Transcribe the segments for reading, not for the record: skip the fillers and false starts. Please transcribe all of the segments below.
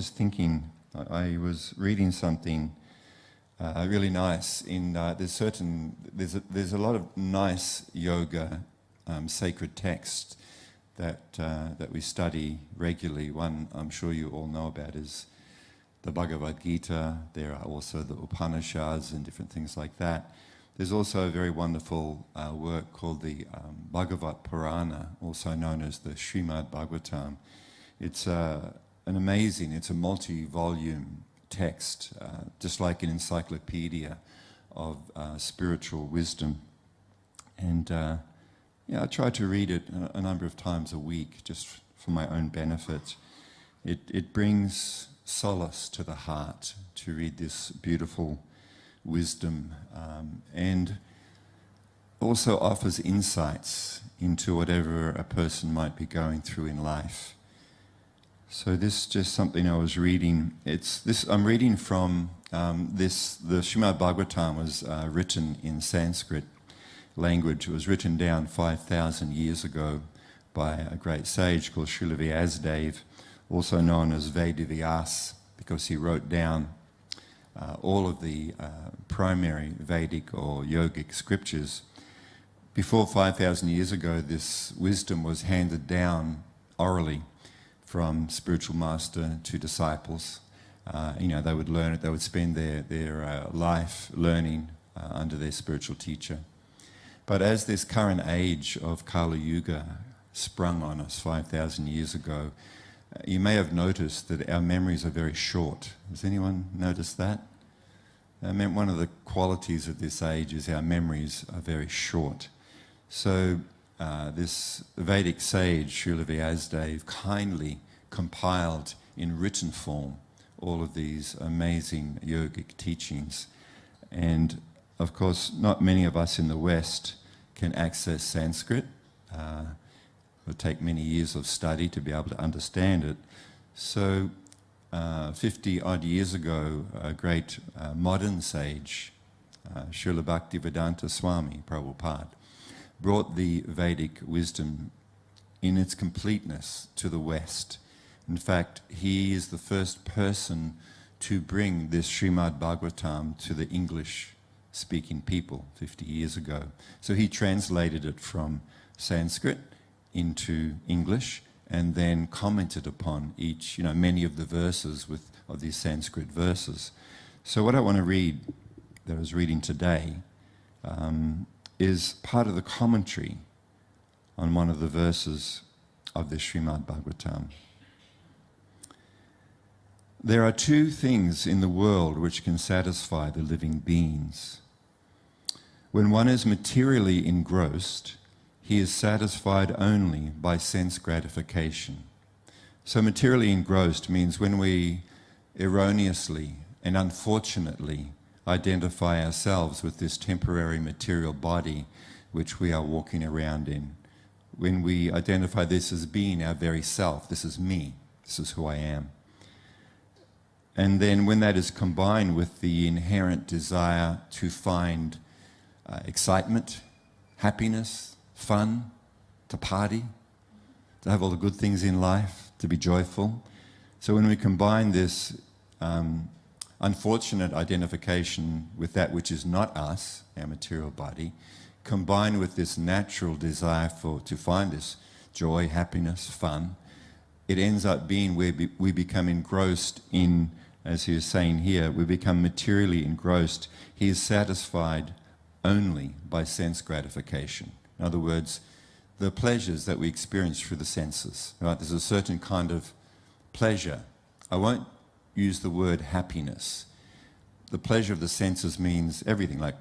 just thinking, I was reading something really nice. There's a lot of nice yoga sacred texts that we study regularly. One I'm sure you all know about is the Bhagavad Gita. There are also the Upanishads and different things like that. There's also a very wonderful work called the Bhagavat Purana, also known as the Srimad Bhagavatam. It's it's a multi-volume text, just like an encyclopedia of spiritual wisdom. And I try to read it a number of times a week, just for my own benefit. It brings solace to the heart to read this beautiful wisdom, and also offers insights into whatever a person might be going through in life. So this is just something I was reading. I'm reading from the Srimad Bhagavatam was written in Sanskrit language. It was written down 5,000 years ago by a great sage called Srila Vyasadeva, also known as Vedic, because he wrote down all of the primary Vedic or yogic scriptures. Before 5,000 years ago, this wisdom was handed down orally from spiritual master to disciples. They would learn it, they would spend their life learning under their spiritual teacher. But as this current age of Kali Yuga sprung on us 5,000 years ago, you may have noticed that our memories are very short. Has anyone noticed that? One of the qualities of this age is our memories are very short. So this Vedic sage, Srila Vyasadeva, kindly compiled in written form all of these amazing yogic teachings. And of course, not many of us in the West can access Sanskrit. It would take many years of study to be able to understand it. So 50 odd years ago, a great modern sage, Srila Bhaktivedanta Swami Prabhupada, brought the Vedic wisdom in its completeness to the West. In fact, he is the first person to bring this Srimad Bhagavatam to the English-speaking people 50 years ago. So he translated it from Sanskrit into English and then commented upon each, many of the verses of these Sanskrit verses. So what I want to read, that I was reading today, is part of the commentary on one of the verses of the Srimad Bhagavatam. There are two things in the world which can satisfy the living beings. When one is materially engrossed, he is satisfied only by sense gratification. So materially engrossed means when we erroneously and unfortunately identify ourselves with this temporary material body which we are walking around in. When we identify this as being our very self, this is me, this is who I am. And then when that is combined with the inherent desire to find excitement, happiness, fun, to party, to have all the good things in life, to be joyful. So when we combine this unfortunate identification with that which is not us, our material body, combined with this natural desire to find this joy, happiness, fun, it ends up being where we become engrossed in, as he is saying here, we become materially engrossed. He is satisfied only by sense gratification. In other words, the pleasures that we experience through the senses. Right? There's a certain kind of pleasure. I won't use the word happiness. The pleasure of the senses means everything, like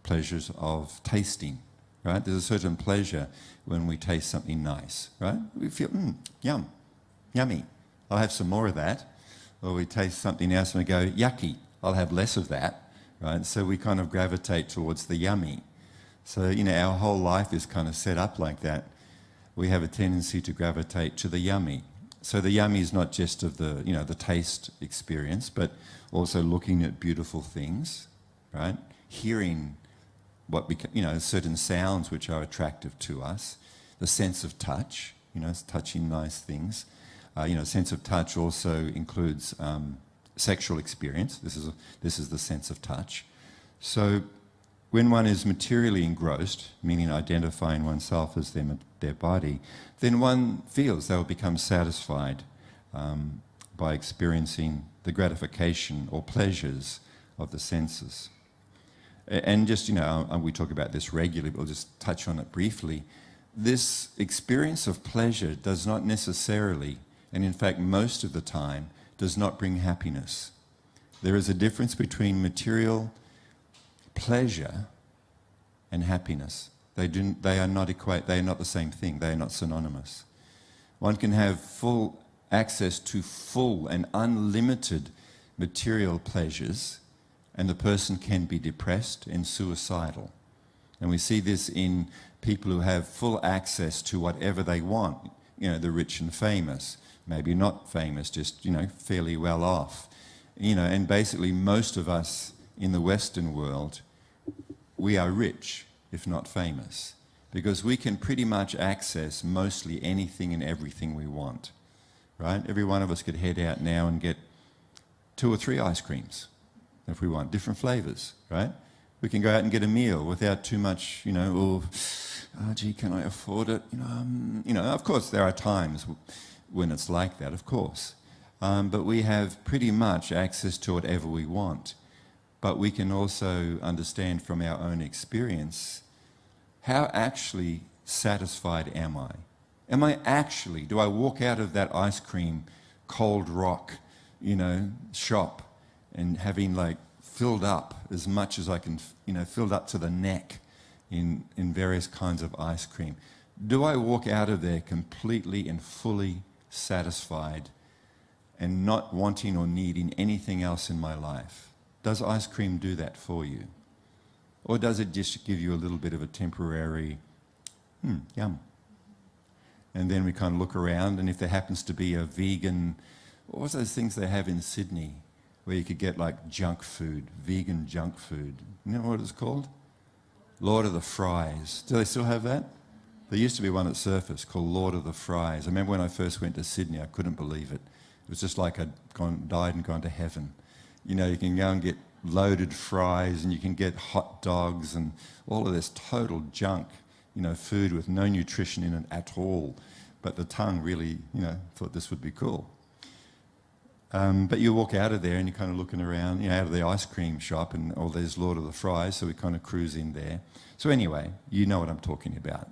pleasures of tasting. Right? There's a certain pleasure when we taste something nice. Right? We feel, yum, yummy. I'll have some more of that. Or we taste something else and we go, yucky, I'll have less of that. Right? So we kind of gravitate towards the yummy. So, our whole life is kind of set up like that. We have a tendency to gravitate to the yummy. So the yummy is not just of the, the taste experience, but also looking at beautiful things, right? Hearing certain sounds which are attractive to us, the sense of touch, touching nice things, Sense of touch also includes sexual experience. This is the sense of touch. So when one is materially engrossed, meaning identifying oneself as their body, then one feels they will become satisfied by experiencing the gratification or pleasures of the senses. And just, we talk about this regularly, but we'll just touch on it briefly. This experience of pleasure does not necessarily, and in fact most of the time, does not bring happiness. There is a difference between material pleasure and happiness. They are not the same thing. They are not synonymous. One can have full access to full and unlimited material pleasures, and the person can be depressed and suicidal. And we see this in people who have full access to whatever they want, the rich and famous, maybe not famous, just, fairly well off. And basically most of us in the Western world, we are rich, if not famous, because we can pretty much access mostly anything and everything we want, right? Every one of us could head out now and get 2 or 3 ice creams if we want, different flavors, right? We can go out and get a meal without too much, gee, can I afford it? Of course there are times when it's like that, of course. But we have pretty much access to whatever we want. But we can also understand from our own experience, how actually satisfied am I? Do I walk out of that ice cream cold rock, shop and having filled up as much as I can, filled up to the neck in various kinds of ice cream? Do I walk out of there completely and fully satisfied and not wanting or needing anything else in my life? Does ice cream do that for you? Or does it just give you a little bit of a temporary, yum? And then we kind of look around, and if there happens to be a vegan, what's those things they have in Sydney, where you could get junk food, vegan junk food? You know what it's called? Lord of the Fries. Do they still have that? There used to be one at Surface called Lord of the Fries. I remember when I first went to Sydney, I couldn't believe it. It was just like I'd died and gone to heaven. You can go and get loaded fries, and you can get hot dogs and all of this total junk, food with no nutrition in it at all. But the tongue really, thought this would be cool. But you walk out of there and you're kind of looking around, out of the ice cream shop, and there's Lord of the Fries, so we kind of cruise in there. So anyway, you know what I'm talking about.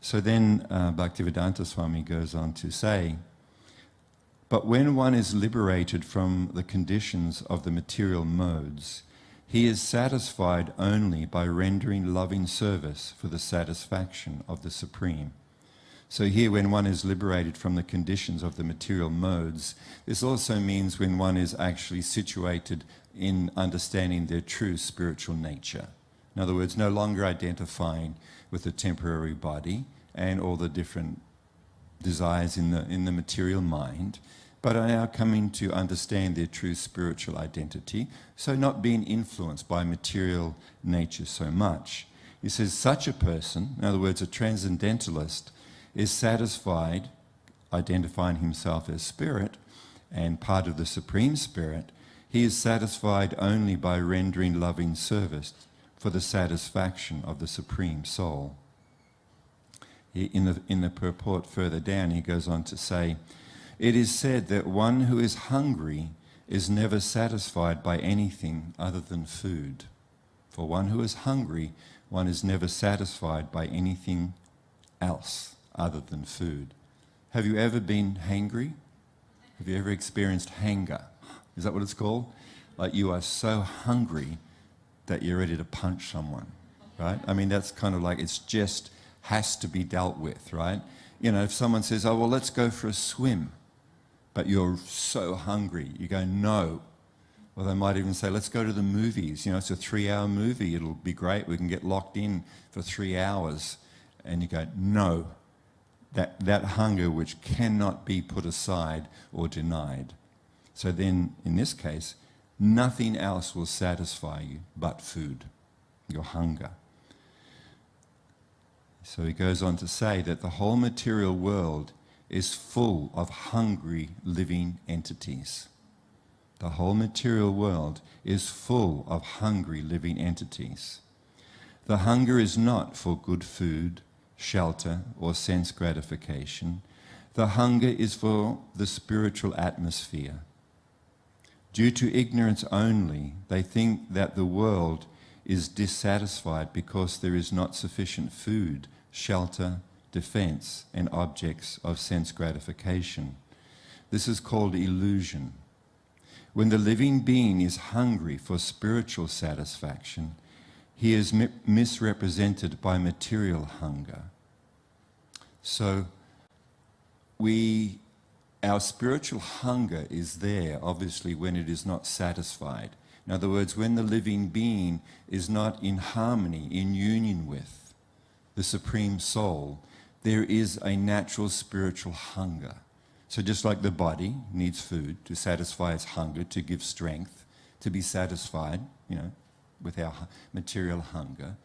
So then Bhaktivedanta Swami goes on to say, but when one is liberated from the conditions of the material modes, he is satisfied only by rendering loving service for the satisfaction of the Supreme. So here, when one is liberated from the conditions of the material modes, this also means when one is actually situated in understanding their true spiritual nature. In other words, no longer identifying with the temporary body and all the different desires in the material mind, but are now coming to understand their true spiritual identity, so not being influenced by material nature so much. He says such a person, in other words, a transcendentalist, is satisfied, identifying himself as spirit and part of the Supreme Spirit. He is satisfied only by rendering loving service for the satisfaction of the Supreme Soul. In the purport further down, he goes on to say, it is said that one who is hungry is never satisfied by anything other than food. For one who is hungry, one is never satisfied by anything else other than food. Have you ever been hangry? Have you ever experienced hanger? Is that what it's called? Like you are so hungry that you're ready to punch someone, right? I mean, that's kind of like it's just has to be dealt with, right? If someone says, oh, well, let's go for a swim, but you're so hungry, you go, no. Or they might even say, let's go to the movies. It's a 3-hour movie. It'll be great. We can get locked in for 3 hours. And you go, no. That hunger which cannot be put aside or denied. So then, in this case, nothing else will satisfy you but food, your hunger. So he goes on to say that the whole material world is full of hungry living entities. The whole material world is full of hungry living entities. The hunger is not for good food, shelter, or sense gratification. The hunger is for the spiritual atmosphere. Due to ignorance only, they think that the world is dissatisfied because there is not sufficient food, shelter, defense, and objects of sense gratification. This is called illusion. When the living being is hungry for spiritual satisfaction, he is misrepresented by material hunger. So our spiritual hunger is there, obviously, when it is not satisfied. In other words, when the living being is not in harmony, in union with the Supreme Soul, there is a natural spiritual hunger. So just like the body needs food to satisfy its hunger, to give strength, to be satisfied, with our material hunger,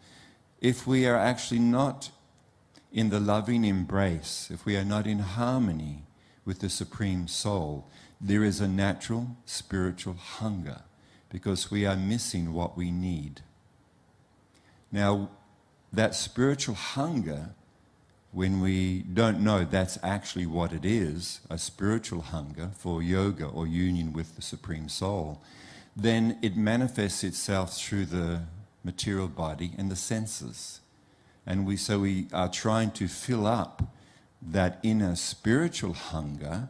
if we are actually not in the loving embrace, if we are not in harmony with the Supreme Soul, there is a natural spiritual hunger because we are missing what we need. Now, that spiritual hunger, when we don't know that's actually what it is, a spiritual hunger for yoga or union with the Supreme Soul, then it manifests itself through the material body and the senses. And we are trying to fill up that inner spiritual hunger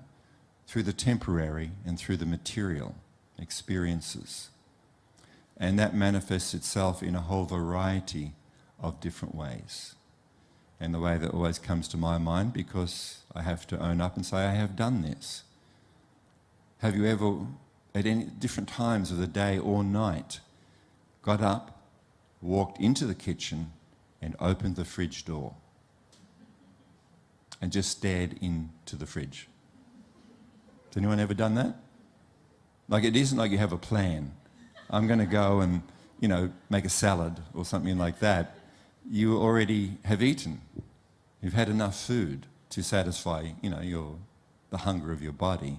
through the temporary and through the material experiences. And that manifests itself in a whole variety of different ways. And the way that always comes to my mind, because I have to own up and say, I have done this. Have you ever, at any different times of the day or night, got up, walked into the kitchen and opened the fridge door and just stared into the fridge? Has anyone ever done that? Like, it isn't like you have a plan. I'm going to go and, make a salad or something like that. You already have eaten. You've had enough food to satisfy, the hunger of your body.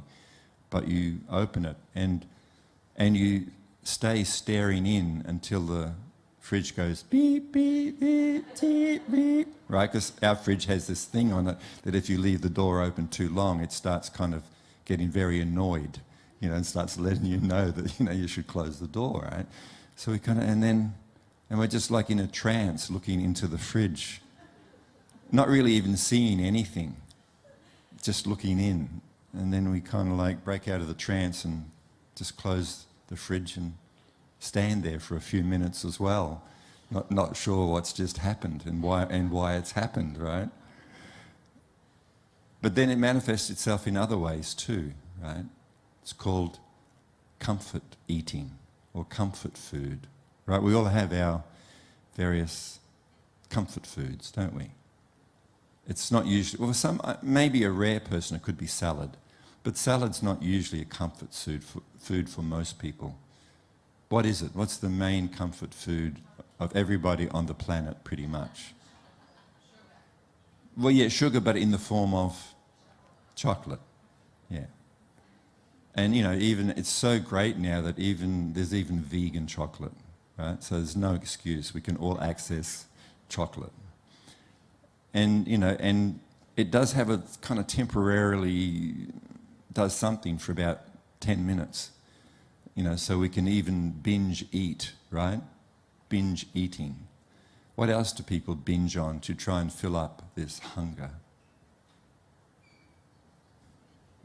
But you open it and you stay staring in until the fridge goes beep, beep, beep, beep, beep, right? Because our fridge has this thing on it that if you leave the door open too long, it starts kind of getting very annoyed, and starts letting you know that, you should close the door, right? So we and we're just like in a trance looking into the fridge, not really even seeing anything, just looking in. And then we kind of like break out of the trance and just close the fridge and stand there for a few minutes as well, not sure what's just happened and why it's happened, right? But then it manifests itself in other ways too, right? It's called comfort eating or comfort food, right? We all have our various comfort foods, don't we? It's not usually, well, maybe a rare person, it could be salad, but salad's not usually a comfort food for most people. What is it? What's the main comfort food of everybody on the planet, pretty much? Well, yeah, sugar, but in the form of chocolate, yeah. And, even it's so great now that there's even vegan chocolate, right? So there's no excuse. We can all access chocolate. And, and it does have a kind of temporarily, does something for about 10 minutes, so we can even binge eat, right? Binge eating. What else do people binge on to try and fill up this hunger?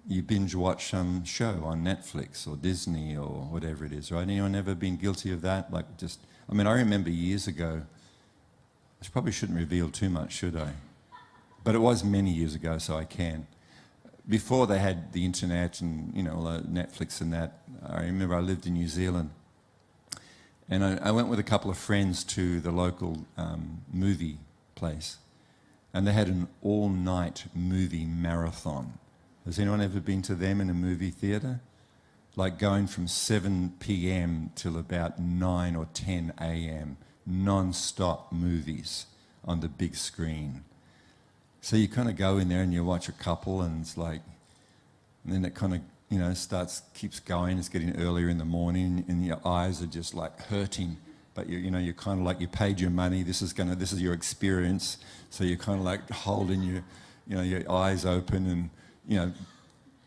You binge watch some show on Netflix or Disney or whatever it is, right? Anyone ever been guilty of that? I remember years ago, I probably shouldn't reveal too much, should I? But it was many years ago, so I can. Before they had the internet and, all the Netflix and that, I remember I lived in New Zealand. And I went with a couple of friends to the local movie place. And they had an all-night movie marathon. Has anyone ever been to them in a movie theatre? Like going from 7 p.m. till about 9 or 10 a.m. non-stop movies on the big screen. So you kind of go in there and you watch a couple, and it's like, and then it kind of, you know, keeps going. It's getting earlier in the morning, and your eyes are just like hurting. But you're kind of like, you paid your money. This is your experience. So you're kind of like holding your eyes open, and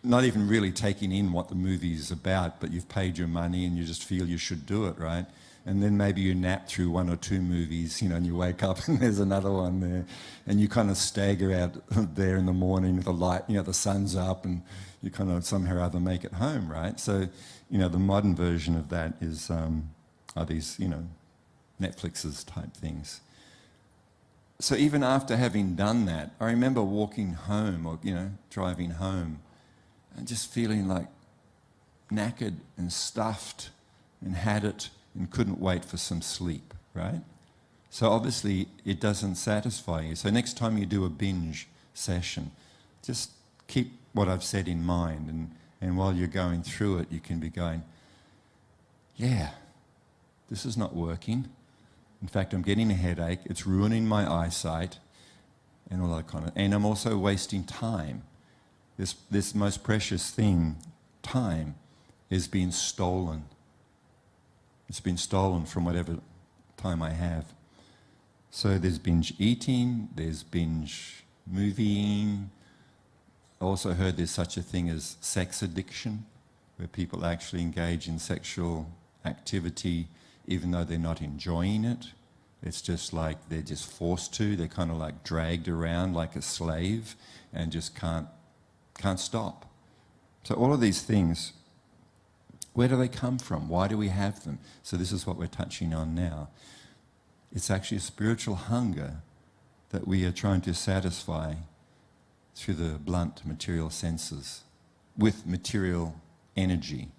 not even really taking in what the movie is about. But you've paid your money, and you just feel you should do it, right? And then maybe you nap through one or two movies, and you wake up and there's another one there, and you kind of stagger out there in the morning with the light, the sun's up, and you kind of somehow or other make it home, right? So, the modern version of that is are these, Netflix's type things. So even after having done that, I remember walking home or, driving home and just feeling like knackered and stuffed and had it and couldn't wait for some sleep, right? So obviously it doesn't satisfy you. So next time you do a binge session, just keep what I've said in mind, and while you're going through it, you can be going, yeah, this is not working. In fact, I'm getting a headache, it's ruining my eyesight, and all that kind of, and I'm also wasting time. This most precious thing, time, is being stolen. It's been stolen from whatever time I have. So there's binge eating, there's binge movieing. I also heard there's such a thing as sex addiction, where people actually engage in sexual activity even though they're not enjoying it. It's just like they're just forced to. They're kind of like dragged around like a slave and just can't stop. So all of these things, where do they come from? Why do we have them? So this is what we're touching on now. It's actually a spiritual hunger that we are trying to satisfy through the blunt material senses with material energy.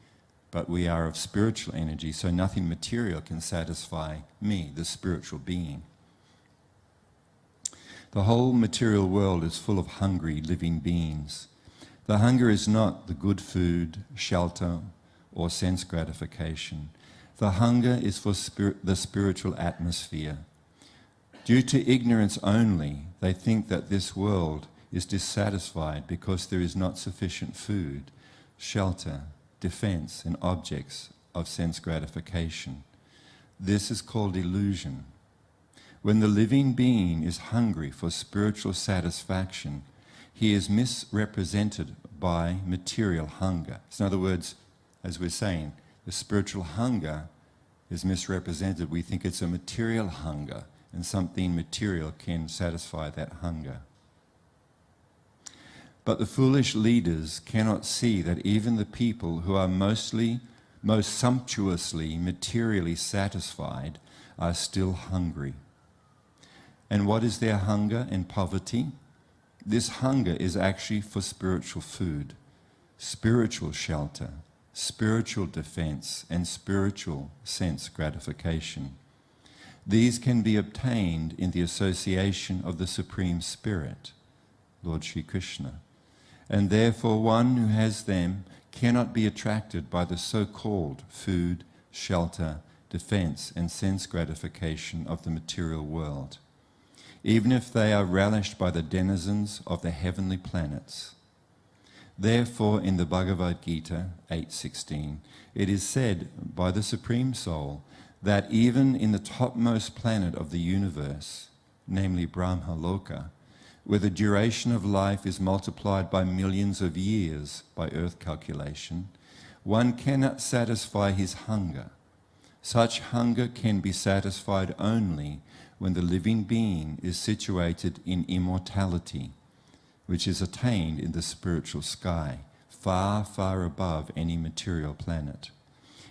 But we are of spiritual energy, so nothing material can satisfy me, the spiritual being. The whole material world is full of hungry, living beings. The hunger is not the good food, shelter, or sense gratification. The hunger is for the spiritual atmosphere. Due to ignorance only, they think that this world is dissatisfied because there is not sufficient food, shelter, defense, and objects of sense gratification. This is called illusion. When the living being is hungry for spiritual satisfaction, he is misrepresented by material hunger. So in other words, as we're saying, the spiritual hunger is misrepresented. We think it's a material hunger, and something material can satisfy that hunger. But the foolish leaders cannot see that even the people who are most sumptuously materially satisfied are still hungry. And what is their hunger and poverty? This hunger is actually for spiritual food, spiritual shelter, spiritual defense, and spiritual sense gratification. These can be obtained in the association of the Supreme Spirit, Lord Sri Krishna. And therefore one who has them cannot be attracted by the so-called food, shelter, defense, and sense gratification of the material world, even if they are relished by the denizens of the heavenly planets. Therefore, in the Bhagavad Gita 8:16, it is said by the Supreme Soul that even in the topmost planet of the universe, namely Brahma Loka, where the duration of life is multiplied by millions of years by earth calculation, one cannot satisfy his hunger. Such hunger can be satisfied only when the living being is situated in immortality, which is attained in the spiritual sky, far, far above any material planet,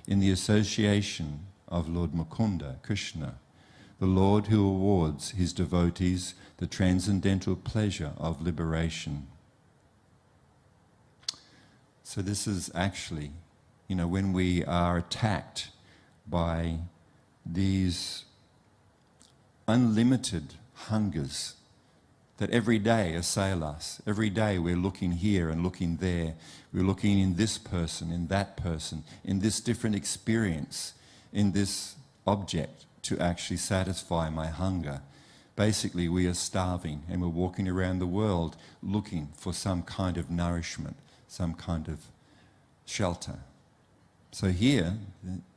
in the association of Lord Mukunda, Krishna, the Lord who awards his devotees the transcendental pleasure of liberation. So this is actually, when we are attacked by these unlimited hungers that every day assail us. Every day we're looking here and looking there. We're looking in this person, in that person, in this different experience, in this object to actually satisfy my hunger. Basically, we are starving and we're walking around the world looking for some kind of nourishment, some kind of shelter. So here,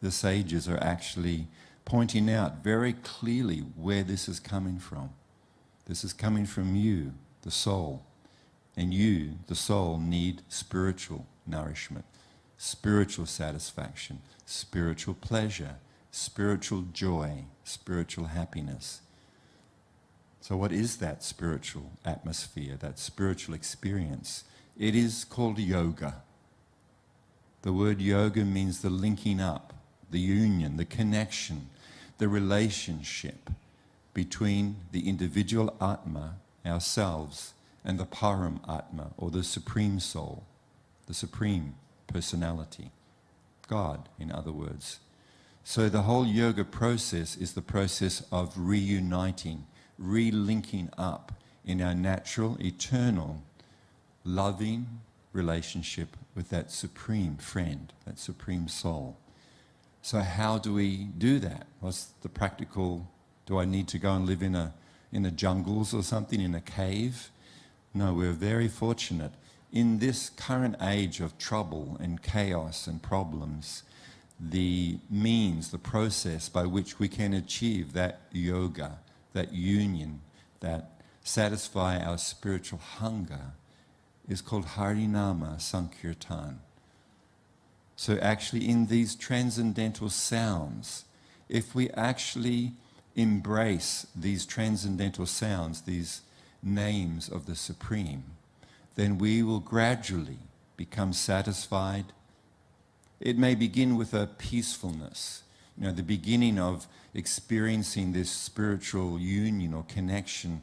the sages are actually pointing out very clearly where this is coming from. This is coming from you, the soul. And you, the soul, need spiritual nourishment, spiritual satisfaction, spiritual pleasure, spiritual joy, spiritual happiness. So what is that spiritual atmosphere, that spiritual experience? It is called yoga. The word yoga means the linking up, the union, the connection, the relationship between the individual Atma, ourselves, and the Param Atma, or the Supreme Soul, the Supreme Personality, God, in other words. So the whole yoga process is the process of reuniting, relinking up in our natural, eternal, loving relationship with that supreme friend, that supreme soul. So how do we do that? What's the practical? Do I need to go and live in the jungles or something, in a cave? No, we're very fortunate. In this current age of trouble and chaos and problems, the means, the process by which we can achieve that yoga, that union, that satisfy our spiritual hunger is called Harinama Sankirtan. So actually in these transcendental sounds, if we actually embrace these transcendental sounds, these names of the Supreme, then we will gradually become satisfied. It may begin with a peacefulness, the beginning of experiencing this spiritual union or connection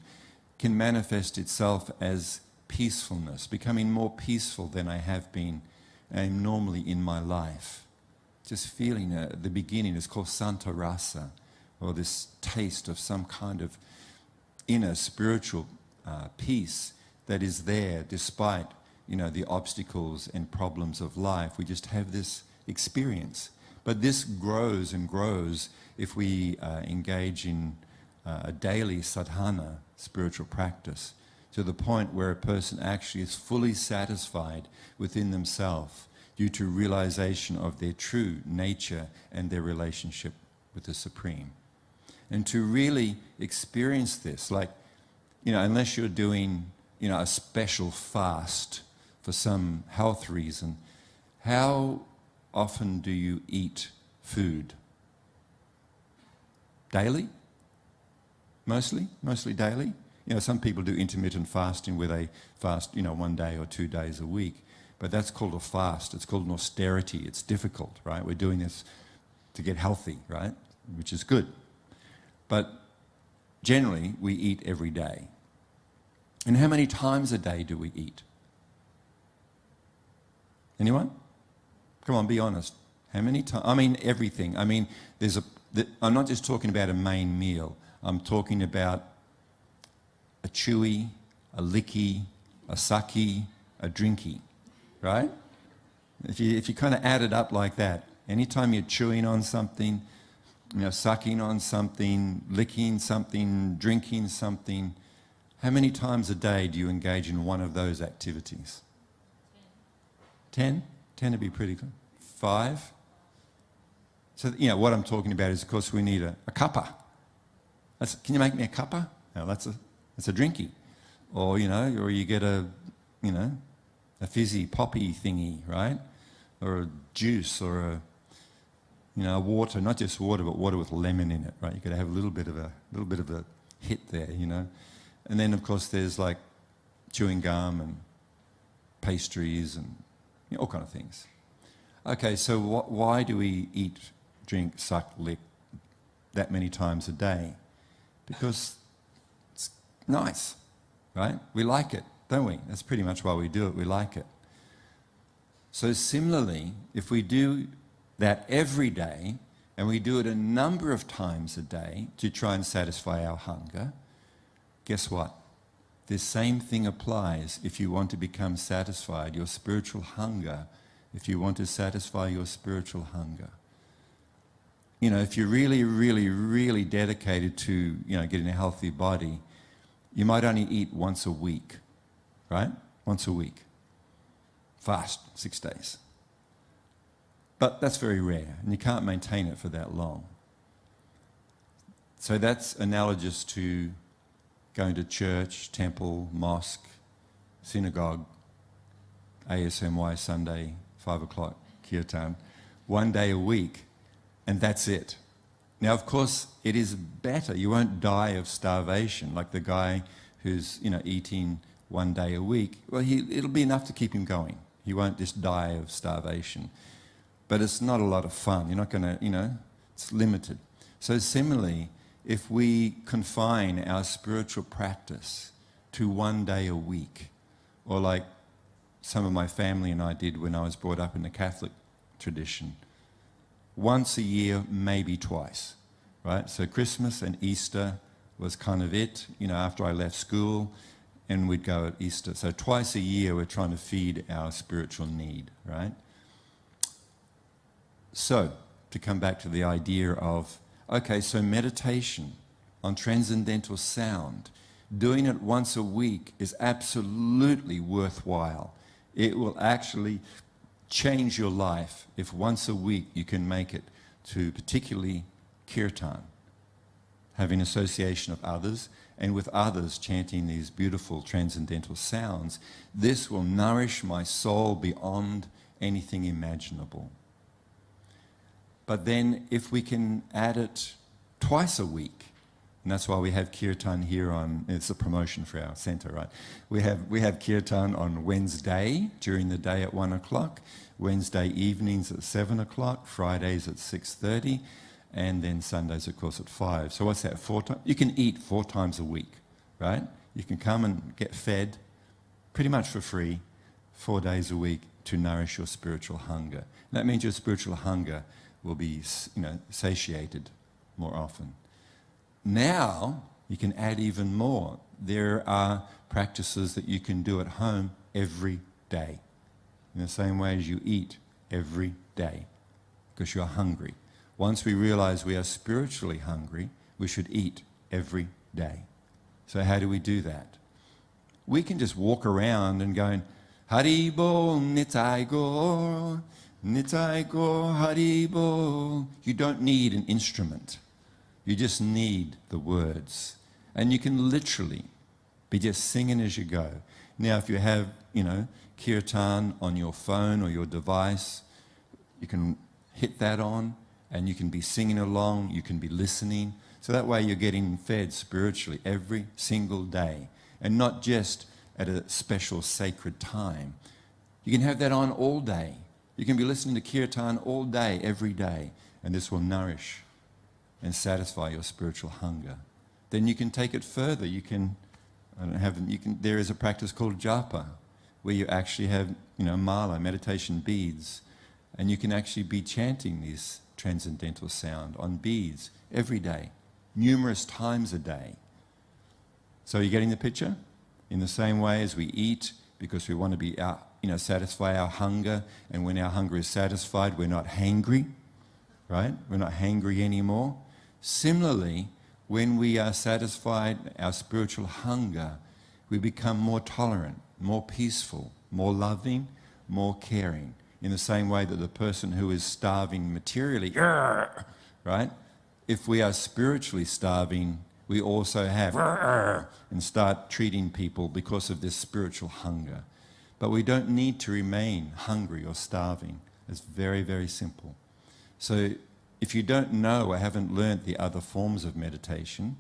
can manifest itself as peacefulness, becoming more peaceful than I have been normally in my life. Just feeling the beginning is called Santa Rasa, or this taste of some kind of inner spiritual peace that is there despite the obstacles and problems of life. We just have this experience. But this grows and grows if we engage in a daily sadhana, spiritual practice, to the point where a person actually is fully satisfied within themselves due to realization of their true nature and their relationship with the Supreme. And to really experience this, like, unless you're doing, a special fast for some health reason, how often do you eat food? Daily? Mostly daily? Some people do intermittent fasting where they fast, 1 day or 2 days a week. But that's called a fast. It's called an austerity. It's difficult, right? We're doing this to get healthy, right? Which is good. But generally, we eat every day. And how many times a day do we eat? Anyone? Come on, be honest. How many times? I mean, everything. I mean, I'm not just talking about a main meal. I'm talking about a chewy, a licky, a sucky, a drinky, right? If you kind of add it up like that, anytime you're chewing on something, sucking on something, licking something, drinking something, how many times a day do you engage in one of those activities? 10? 10 would be pretty good. 5? So, what I'm talking about is, of course, we need a cuppa. Can you make me a cuppa? No, that's a drinky. Or, or you get a fizzy poppy thingy, right? Or a juice, or a water, not just water, but water with lemon in it, right? You've got to have a little bit of a hit there, And then, of course, there's like chewing gum and pastries and all kind of things. Okay, so why do we eat, drink, suck, lick that many times a day? Because it's nice, right? We like it, don't we? That's pretty much why we do it. We like it. So similarly, if we do that every day, and we do it a number of times a day to try and satisfy our hunger, guess what? This same thing applies if you want to become satisfied, your spiritual hunger, if you want to satisfy your spiritual hunger. you know, if you're really, really, really dedicated to, you know, getting a healthy body, you might only eat once a week, right? Once a week. Fast, 6 days. But that's very rare, and you can't maintain it for that long. So that's analogous to going to church, temple, mosque, synagogue, ASMY Sunday, 5 o'clock, kirtan, 1 day a week, and that's it. Now, of course, it is better. You won't die of starvation like the guy who's, you know, eating 1 day a week. Well, it'll be enough to keep him going. He won't just die of starvation. But it's not a lot of fun. You're not going to, you know, it's limited. So similarly, if we confine our spiritual practice to 1 day a week, or like some of my family and I did when I was brought up in the Catholic tradition, once a year, maybe twice, right? So Christmas and Easter was kind of it, you know, after I left school, and we'd go at Easter. So twice a year we're trying to feed our spiritual need, right? So, to come back to the idea of, okay, so meditation on transcendental sound, doing it once a week is absolutely worthwhile. It will actually change your life if once a week you can make it to particularly kirtan, having association of others, and with others chanting these beautiful transcendental sounds. This will nourish my soul beyond anything imaginable. But then if we can add it twice a week, and that's why we have kirtan here on, it's a promotion for our centre, right? We have kirtan on Wednesday during the day at 1 o'clock, Wednesday evenings at 7 o'clock, Fridays at 6:30, and then Sundays, of course, at 5. So what's that, 4 times? You can eat 4 times a week, right? You can come and get fed pretty much for free 4 days a week to nourish your spiritual hunger. And that means your spiritual hunger will be, you know, satiated more often. Now, you can add even more. There are practices that you can do at home every day, in the same way as you eat every day, because you're hungry. Once we realize we are spiritually hungry, we should eat every day. So how do we do that? We can just walk around and going, Hari Bol, Nitai Go, Nitai Go, Hari Bol. You don't need an instrument. You just need the words. And you can literally be just singing as you go. Now, if you have, you know, kirtan on your phone or your device, you can hit that on and you can be singing along, you can be listening. So that way you're getting fed spiritually every single day, and not just at a special sacred time. You can have that on all day. You can be listening to kirtan all day, every day, and this will nourish and satisfy your spiritual hunger. Then you can take it further. You can, there is a practice called japa, where you actually have, you know, mala, meditation beads, and you can actually be chanting these transcendental sound on beads every day, numerous times a day. So you're getting the picture? In the same way as we eat, because we want to be, satisfy our hunger, and when our hunger is satisfied, we're not hangry, right? We're not hangry anymore. Similarly, when we are satisfied our spiritual hunger, we become more tolerant, more peaceful, more loving, more caring. In the same way that the person who is starving materially, right? If we are spiritually starving, we also have and start treating people because of this spiritual hunger. But we don't need to remain hungry or starving. It's very, very simple. So if you don't know or haven't learnt the other forms of meditation,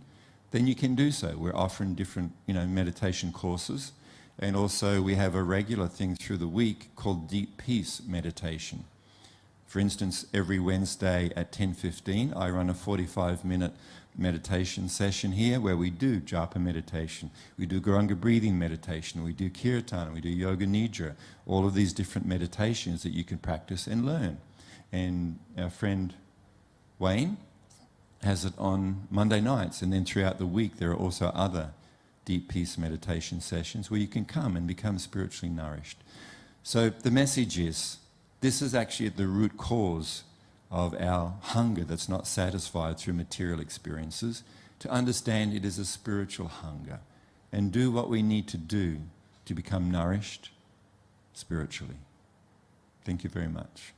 then you can do so. We're offering different, meditation courses. And also we have a regular thing through the week called Deep Peace Meditation. For instance, every Wednesday at 10:15, I run a 45-minute meditation session here where we do japa meditation, we do Guranga breathing meditation, we do kirtan, we do yoga nidra, all of these different meditations that you can practice and learn. And our friend Wayne has it on Monday nights, and then throughout the week there are also other Deep Peace meditation sessions where you can come and become spiritually nourished. So the message is, this is actually at the root cause of our hunger that's not satisfied through material experiences, to understand it is a spiritual hunger, and do what we need to do to become nourished spiritually. Thank you very much.